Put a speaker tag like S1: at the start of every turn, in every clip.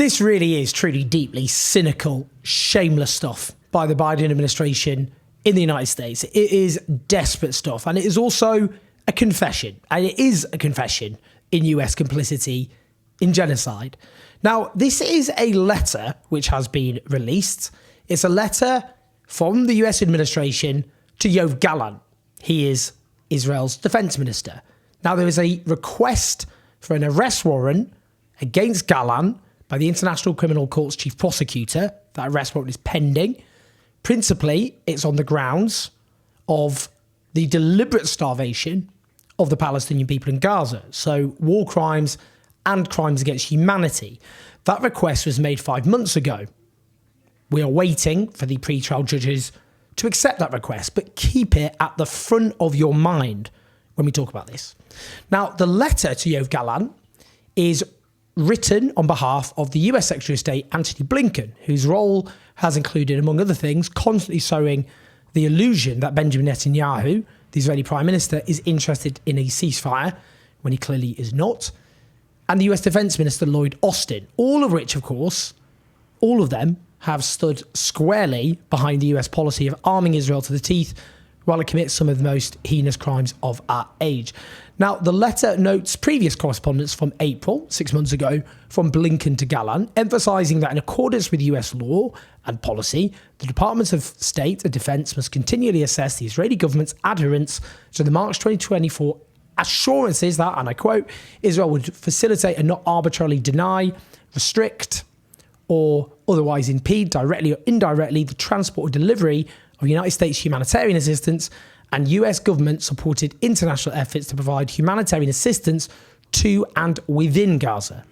S1: This really is truly deeply cynical, shameless stuff by the Biden administration in the United States. It is desperate stuff. And it is also a confession. And it is a confession in US complicity in genocide. Now, this is a letter which has been released. It's a letter from the US administration to Yoav Gallant. He is Israel's defense minister. Now, there is a request for an arrest warrant against Gallant by the International Criminal Court's chief prosecutor. That arrest warrant is pending. Principally, it's on the grounds of the deliberate starvation of the Palestinian people in Gaza. So war crimes and crimes against humanity. That request was made 5 months ago. We are waiting for the pre-trial judges to accept that request, but keep it at the front of your mind when we talk about this. Now, the letter to Yoav Gallant is written on behalf of the US Secretary of State, Antony Blinken, whose role has included, among other things, constantly sowing the illusion that Benjamin Netanyahu, the Israeli Prime Minister, is interested in a ceasefire when he clearly is not, and the US Defense Minister, Lloyd Austin, all of which, of course, all of them have stood squarely behind the US policy of arming Israel to the teeth while it commits some of the most heinous crimes of our age. Now, the letter notes previous correspondence from April, 6 months ago, from Blinken to Gallant, emphasising that in accordance with US law and policy, the Departments of State and Defence must continually assess the Israeli government's adherence to the March 2024 assurances that, and I quote, Israel would facilitate and not arbitrarily deny, restrict, or otherwise impede, directly or indirectly, the transport or delivery of United States humanitarian assistance and US government-supported international efforts to provide humanitarian assistance to and within Gaza.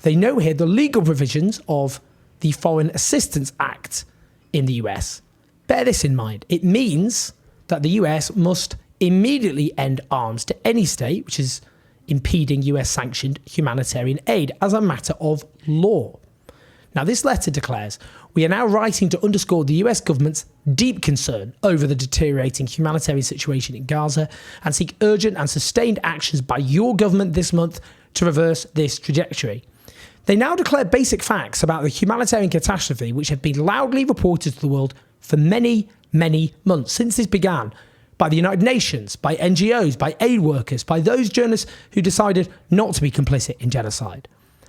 S1: They note here the legal provisions of the Foreign Assistance Act in the US. Bear this in mind. It means that the US must immediately end arms to any state which is impeding US-sanctioned humanitarian aid as a matter of law. Now, this letter declares, we are now writing to underscore the US government's deep concern over the deteriorating humanitarian situation in Gaza and seek urgent and sustained actions by your government this month to reverse this trajectory. They now declare basic facts about the humanitarian catastrophe which have been loudly reported to the world for many, many months since this began, by the United Nations, by NGOs, by aid workers, by those journalists who decided not to be complicit in genocide.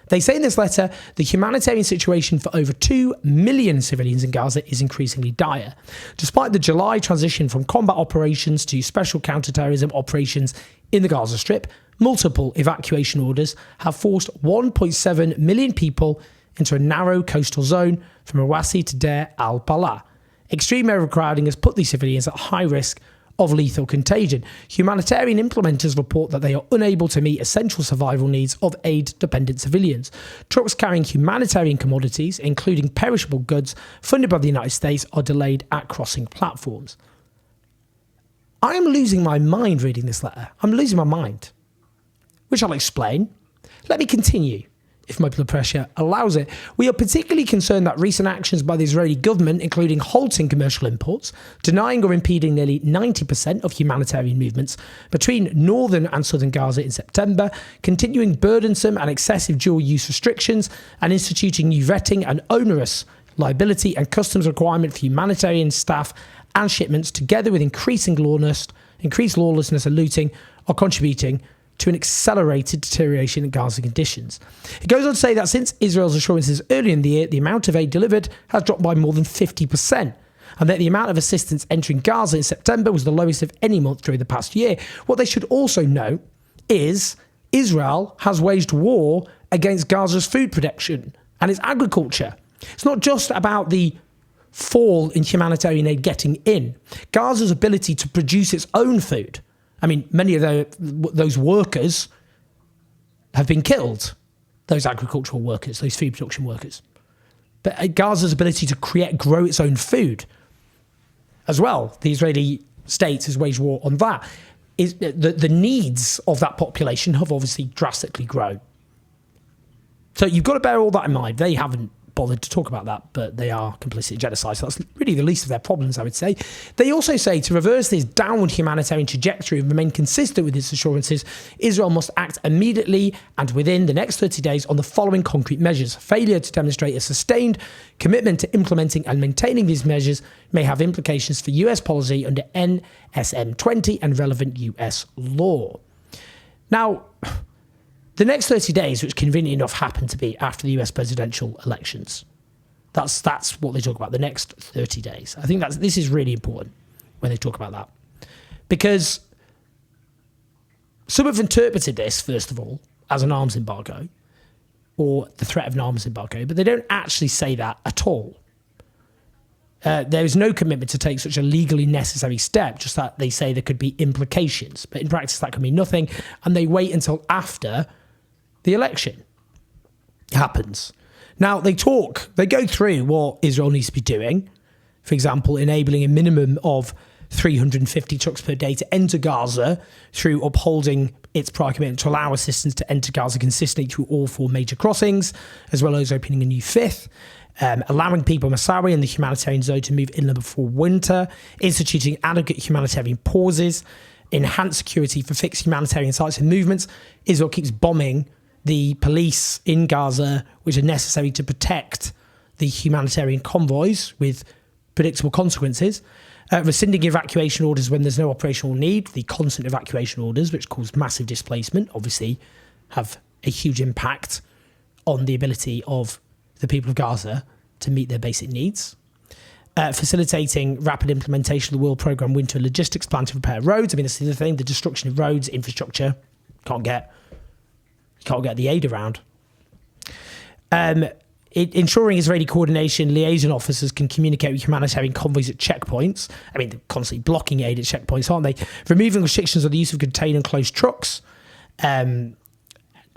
S1: They say in this letter, the humanitarian situation for over 2 million civilians in Gaza is increasingly dire. Despite the July transition from combat operations to special counterterrorism operations in the Gaza Strip, multiple evacuation orders have forced 1.7 million people into a narrow coastal zone from Rawasi to Deir al-Balah. Extreme overcrowding has put these civilians at high risk of lethal contagion. Humanitarian implementers report that they are unable to meet essential survival needs of aid-dependent civilians. Trucks carrying humanitarian commodities, including perishable goods funded by the United States, are delayed at crossing platforms. I am losing my mind reading this letter. I'm losing my mind, which I'll explain. Let me continue, if my blood pressure allows it. We are particularly concerned that recent actions by the Israeli government, including halting commercial imports, denying or impeding nearly 90% of humanitarian movements between northern and southern Gaza in September, continuing burdensome and excessive dual-use restrictions, and instituting new vetting and onerous liability and customs requirement for humanitarian staff and shipments, together with increased lawlessness and looting, are contributing to an accelerated deterioration in Gaza conditions. It goes on to say that since Israel's assurances earlier in the year, the amount of aid delivered has dropped by more than 50%, and that the amount of assistance entering Gaza in September was the lowest of any month during the past year. What they should also know is Israel has waged war against Gaza's food production and its agriculture. It's not just about the fall in humanitarian aid getting in. Gaza's ability to produce its own food. I mean, many of those workers have been killed, those agricultural workers, those food production workers. But Gaza's ability to grow its own food as well, the Israeli state has waged war on that. The needs of that population have obviously drastically grown. So you've got to bear all that in mind. They haven't bothered to talk about that, but they are complicit in genocide. So that's really the least of their problems, I would say. They also say to reverse this downward humanitarian trajectory and remain consistent with its assurances, Israel must act immediately and within the next 30 days on the following concrete measures. Failure to demonstrate a sustained commitment to implementing and maintaining these measures may have implications for US policy under NSM 20 and relevant US law. Now, the next 30 days, which conveniently enough happen to be after the US presidential elections, that's what they talk about, the next 30 days. I think this is really important when they talk about that. Because some have interpreted this, first of all, as an arms embargo or the threat of an arms embargo, but they don't actually say that at all. There is no commitment to take such a legally necessary step, just that they say there could be implications. But in practice, that can mean nothing. And they wait until after the election happens. Now, they go through what Israel needs to be doing. For example, enabling a minimum of 350 trucks per day to enter Gaza through upholding its prior commitment to allow assistance to enter Gaza consistently through all 4 major crossings, as well as opening a new 5th. Allowing people in Massawi and the humanitarian zone to move inland before winter, instituting adequate humanitarian pauses, enhanced security for fixed humanitarian sites and movements. Israel keeps bombing the police in Gaza, which are necessary to protect the humanitarian convoys with predictable consequences. Rescinding evacuation orders when there's no operational need. The constant evacuation orders, which cause massive displacement, obviously have a huge impact on the ability of the people of Gaza to meet their basic needs. Facilitating rapid implementation of the World Programme Winter Logistics Plan to repair roads. I mean, this is the thing, the destruction of roads, infrastructure, can't get the aid around. Ensuring Israeli coordination, liaison officers can communicate with humanitarian convoys at checkpoints. I mean, they're constantly blocking aid at checkpoints, aren't they? Removing restrictions on the use of container and closed trucks.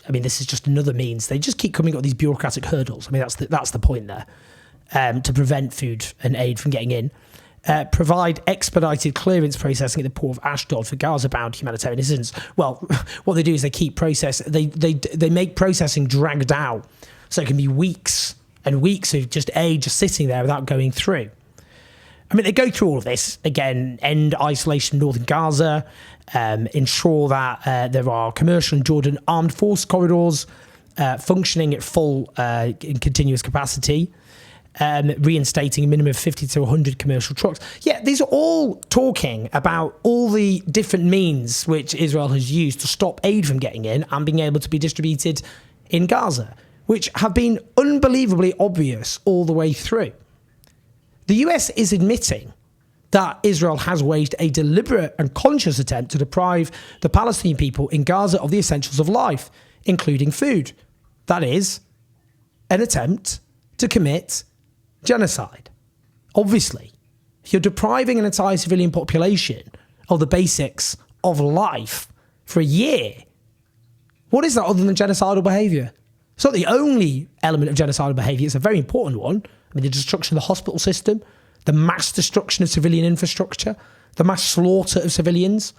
S1: I mean, this is just another means. They just keep coming up with these bureaucratic hurdles. I mean, that's the point there, to prevent food and aid from getting in. Provide expedited clearance processing at the port of Ashdod for Gaza-bound humanitarian assistance. Well, what they do is they keep they make processing dragged out, so it can be weeks and weeks of just aid just sitting there without going through. I mean, they go through all of this. Again, end isolation in northern Gaza, ensure that there are commercial and Jordan armed force corridors functioning at full and continuous capacity, reinstating a minimum of 50 to 100 commercial trucks. Yeah, these are all talking about all the different means which Israel has used to stop aid from getting in and being able to be distributed in Gaza, which have been unbelievably obvious all the way through. The US is admitting that Israel has waged a deliberate and conscious attempt to deprive the Palestinian people in Gaza of the essentials of life, including food. That is an attempt to commit genocide. Obviously, if you're depriving an entire civilian population of the basics of life for a year, what is that other than genocidal behaviour? It's not the only element of genocidal behaviour, it's a very important one. I mean, the destruction of the hospital system, the mass destruction of civilian infrastructure, the mass slaughter of civilians.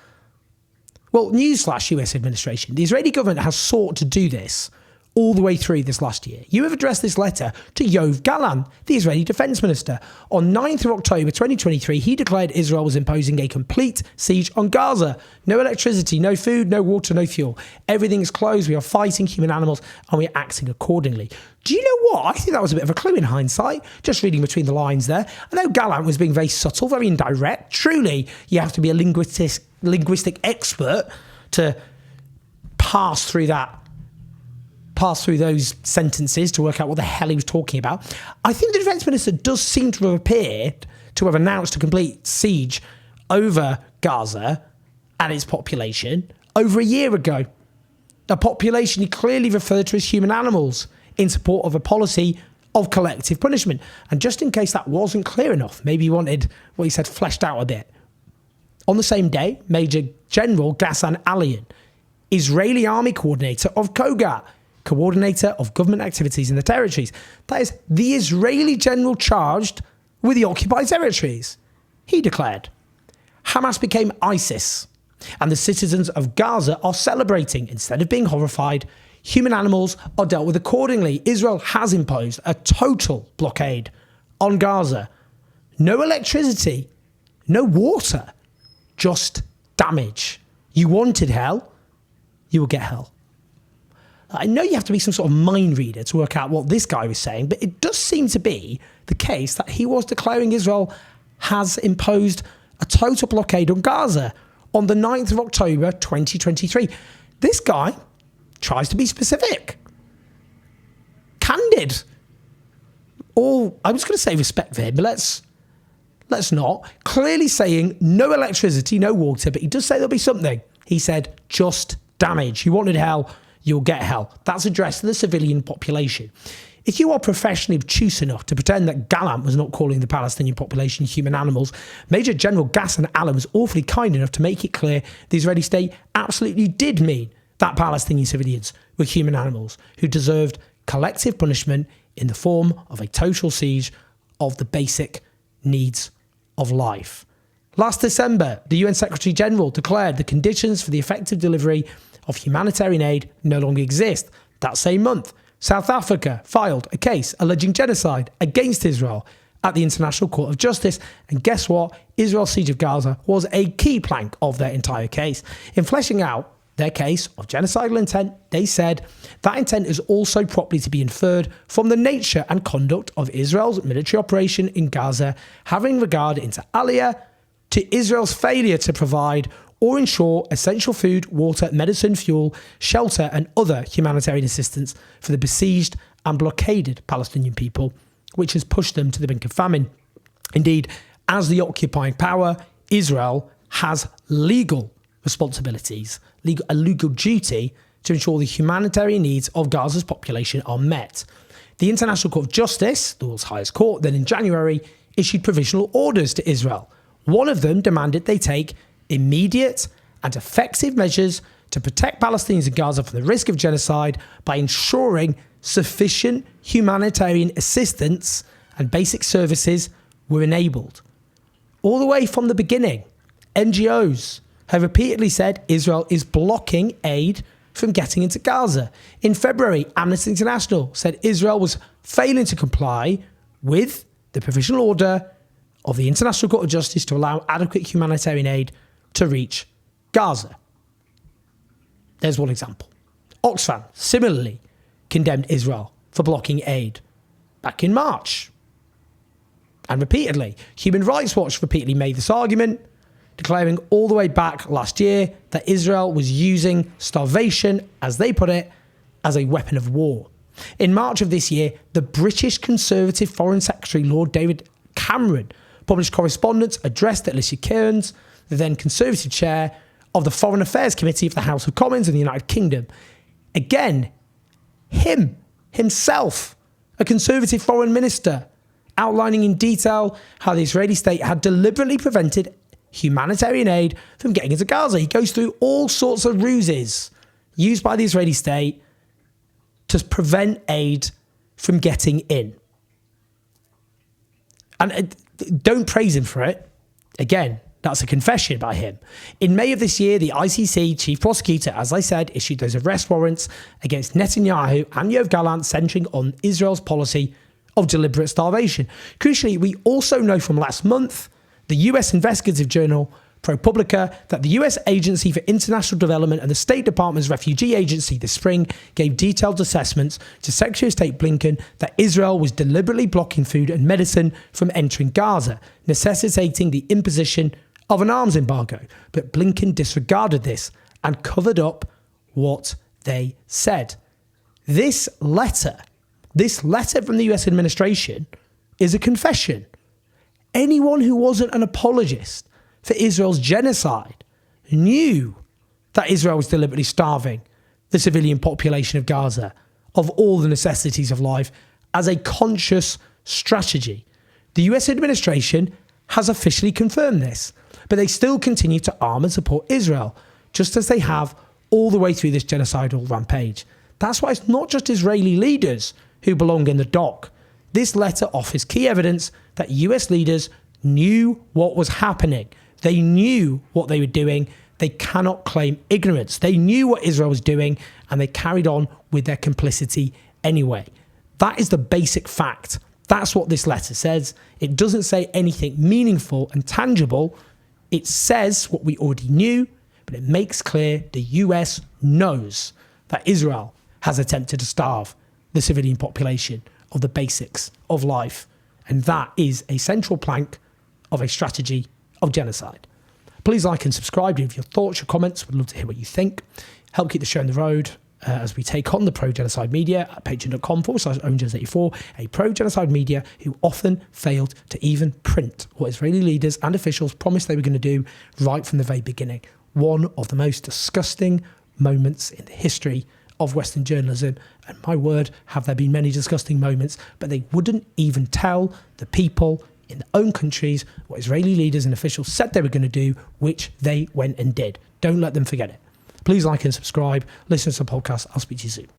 S1: Well, newsflash, US administration, the Israeli government has sought to do this all the way through this last year. You have addressed this letter to Yoav Gallant, the Israeli defense minister. On 9th of October 2023, he declared Israel was imposing a complete siege on Gaza. No electricity, no food, no water, no fuel. Everything is closed. We are fighting human animals and we are acting accordingly. Do you know what? I think that was a bit of a clue in hindsight, just reading between the lines there. I know Gallant was being very subtle, very indirect. Truly, you have to be a linguistic expert to pass through those sentences to work out what the hell he was talking about. I think the defence minister does seem to have appeared to have announced a complete siege over Gaza and its population over a year ago. A population he clearly referred to as human animals in support of a policy of collective punishment. And just in case that wasn't clear enough, maybe he wanted what he said fleshed out a bit. On the same day, Major General Ghassan Alian, Israeli army coordinator of Kogat, coordinator of government activities in the territories. That is the Israeli general charged with the occupied territories. He declared, Hamas became ISIS, and the citizens of Gaza are celebrating. Instead of being horrified, Human animals are dealt with accordingly. Israel has imposed a total blockade on Gaza. No electricity, no water, just damage. You wanted hell, you will get hell. I know you have to be some sort of mind reader to work out what this guy was saying, but it does seem to be the case that he was declaring Israel has imposed a total blockade on Gaza on the 9th of October 2023. This guy tries to be specific, candid. All I was going to say respect for him, but let's not. Clearly saying no electricity, no water, but he does say there'll be something. He said just damage. You wanted hell, you'll get hell. That's addressed to the civilian population. If you are professionally obtuse enough to pretend that Gallant was not calling the Palestinian population human animals, Major General Ghassan Allam was awfully kind enough to make it clear the Israeli state absolutely did mean that Palestinian civilians were human animals who deserved collective punishment in the form of a total siege of the basic needs of life. Last December, the UN Secretary General declared the conditions for the effective delivery of humanitarian aid no longer exist. That same month, South Africa filed a case alleging genocide against Israel at the International Court of Justice. And guess what? Israel's siege of Gaza was a key plank of their entire case. In fleshing out their case of genocidal intent, they said that intent is also properly to be inferred from the nature and conduct of Israel's military operation in Gaza, having regard inter alia to Israel's failure to provide or ensure essential food, water, medicine, fuel, shelter and other humanitarian assistance for the besieged and blockaded Palestinian people, which has pushed them to the brink of famine. Indeed, as the occupying power, Israel has legal responsibilities, a legal duty to ensure the humanitarian needs of Gaza's population are met. The International Court of Justice, the world's highest court, then in January, issued provisional orders to Israel. One of them demanded they take immediate and effective measures to protect Palestinians in Gaza from the risk of genocide by ensuring sufficient humanitarian assistance and basic services were enabled. All the way from the beginning, NGOs have repeatedly said Israel is blocking aid from getting into Gaza. In February, Amnesty International said Israel was failing to comply with the provisional order of the International Court of Justice to allow adequate humanitarian aid to reach Gaza. There's one example. Oxfam similarly condemned Israel for blocking aid back in March. And repeatedly, Human Rights Watch repeatedly made this argument, declaring all the way back last year that Israel was using starvation, as they put it, as a weapon of war. In March of this year, the British Conservative Foreign Secretary, Lord David Cameron, published correspondence addressed to Alicia Kearns, the then Conservative chair of the Foreign Affairs Committee of the House of Commons in the United Kingdom. Again, himself, a Conservative foreign minister, outlining in detail how the Israeli state had deliberately prevented humanitarian aid from getting into Gaza. He goes through all sorts of ruses used by the Israeli state to prevent aid from getting in. And don't praise him for it. Again, that's a confession by him. In May of this year, the ICC chief prosecutor, as I said, issued those arrest warrants against Netanyahu and Yoav Gallant, centering on Israel's policy of deliberate starvation. Crucially, we also know from last month, the US investigative journal ProPublica, that the US Agency for International Development and the State Department's Refugee Agency this spring gave detailed assessments to Secretary of State Blinken that Israel was deliberately blocking food and medicine from entering Gaza, necessitating the imposition of an arms embargo. But Blinken disregarded this and covered up what they said. This letter from the US administration is a confession. Anyone who wasn't an apologist for Israel's genocide knew that Israel was deliberately starving the civilian population of Gaza of all the necessities of life as a conscious strategy. The US administration has officially confirmed this, but they still continue to arm and support Israel, just as they have all the way through this genocidal rampage. That's why it's not just Israeli leaders who belong in the dock. This letter offers key evidence that US leaders knew what was happening. They knew what they were doing. They cannot claim ignorance. They knew what Israel was doing, and they carried on with their complicity anyway. That is the basic fact. That's what this letter says. It doesn't say anything meaningful and tangible. It says what we already knew, but it makes clear the US knows that Israel has attempted to starve the civilian population of the basics of life. And that is a central plank of a strategy of genocide. Please like and subscribe. Leave your thoughts, your comments. We'd love to hear what you think. Help keep the show on the road as we take on the pro-genocide media at patreon.com/owngenocide84, a pro-genocide media who often failed to even print what Israeli leaders and officials promised they were going to do right from the very beginning. One of the most disgusting moments in the history of Western journalism. And my word, have there been many disgusting moments, but they wouldn't even tell the people in their own countries what Israeli leaders and officials said they were going to do, which they went and did. Don't let them forget it. Please like and subscribe. Listen to the podcast. I'll speak to you soon.